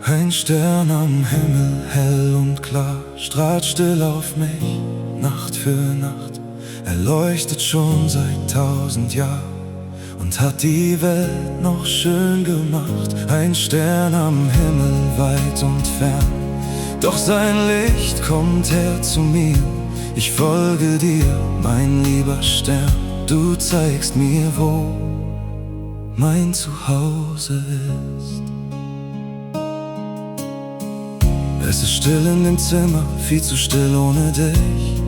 Ein Stern am Himmel, hell und klar, strahlt still auf mich, Nacht für Nacht. Er leuchtet schon seit 1000 Jahren und hat die Welt noch schön gemacht. Ein Stern am Himmel, weit und fern, doch sein Licht kommt her zu mir. Ich folge dir, mein lieber Stern, du zeigst mir, wo mein Zuhause ist. Es ist still in dem Zimmer, viel zu still ohne dich.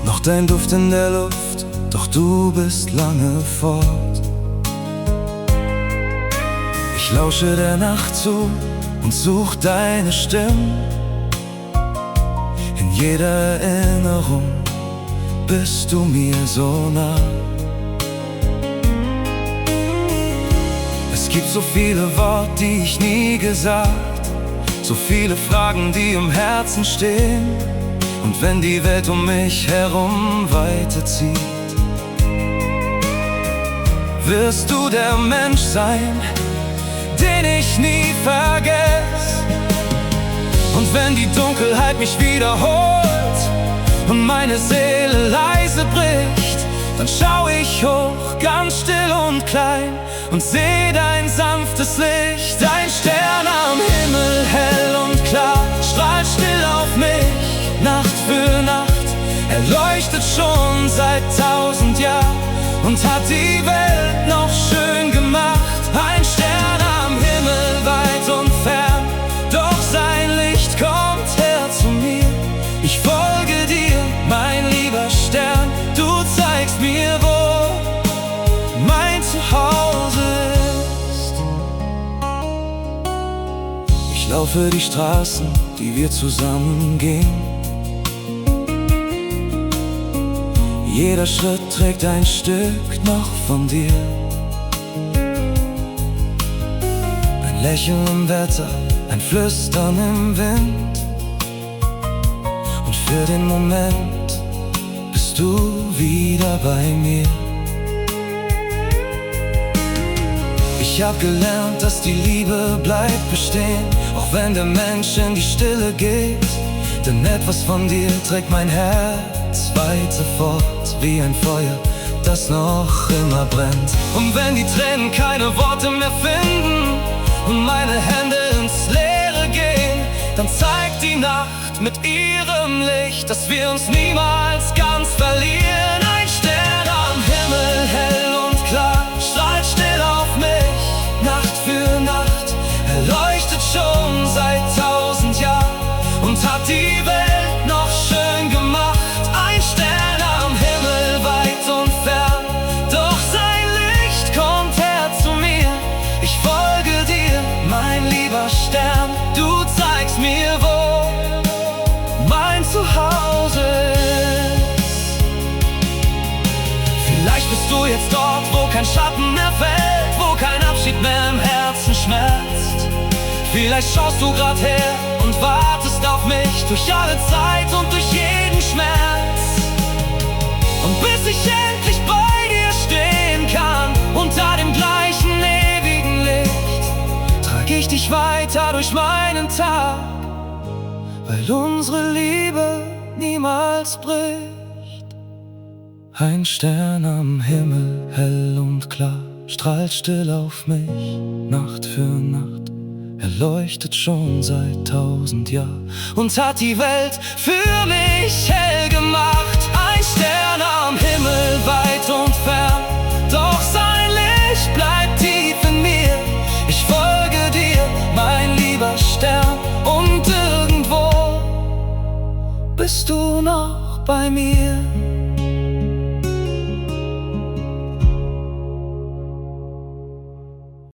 Noch dein Duft in der Luft, doch du bist lange fort. Ich lausche der Nacht zu und such deine Stimme. In jeder Erinnerung bist du mir so nah. Es gibt so viele Worte, die ich nie gesagt, so viele Fragen, die im Herzen stehen. Und wenn die Welt um mich herum weiterzieht, wirst du der Mensch sein, den ich nie vergesse. Und wenn die Dunkelheit mich wiederholt und meine Seele leise bricht, dann schau ich hoch, ganz still und klein, und seh dein sanftes Licht. Ein Stern am Himmel, hell und klar, strahlt still auf mich, Nacht für Nacht. Er leuchtet schon seit 1000 Jahren und hat die Welt noch schön gemacht. Ein Stern am Himmel, weit und fern, doch sein Licht kommt her zu mir. Ich folge dir, mein lieber Stern, du zeigst mir, wo mein Zuhause ist. Ich laufe die Straßen, die wir zusammen gehen. Jeder Schritt trägt ein Stück noch von dir. Ein Lächeln im Wetter, ein Flüstern im Wind. Und für den Moment bist du wieder bei mir. Ich hab gelernt, dass die Liebe bleibt bestehen, auch wenn der Mensch in die Stille geht. Denn etwas von dir trägt mein Herz weiter fort, wie ein Feuer, das noch immer brennt. Und wenn die Tränen keine Worte mehr finden und meine Hände ins Leere gehen, dann zeigt die Nacht mit ihrem Licht, dass wir uns niemals ganz verlieren. Ein Stern am Himmel, hell und klar, strahlt still auf mich, Nacht für Nacht. Er leuchtet schon seit 1000 Jahren und hat die Welt noch schön gemacht. Ein Stern am Himmel, weit und fern, doch sein Licht kommt her zu mir. Ich folge dir, mein lieber Stern, du zeigst mir, wo mein Zuhause ist. Vielleicht bist du jetzt dort, wo kein Schatten mehr fällt, wo kein Abschied mehr im Herzen schmerzt. Vielleicht schaust du grad her und wartest auf mich durch alle Zeit und durch jeden Schmerz. Und bis ich endlich bei dir stehen kann, unter dem gleichen ewigen Licht, trag ich dich weiter durch meinen Tag, weil unsere Liebe niemals bricht. Ein Stern am Himmel, hell und klar, strahlt still auf mich, Nacht für Nacht. Er leuchtet schon seit 1000 Jahren und hat die Welt für mich hell gemacht. Ein Stern am Himmel, weit und fern, doch sein Licht bleibt tief in mir. Ich folge dir, mein lieber Stern, und irgendwo bist du noch bei mir.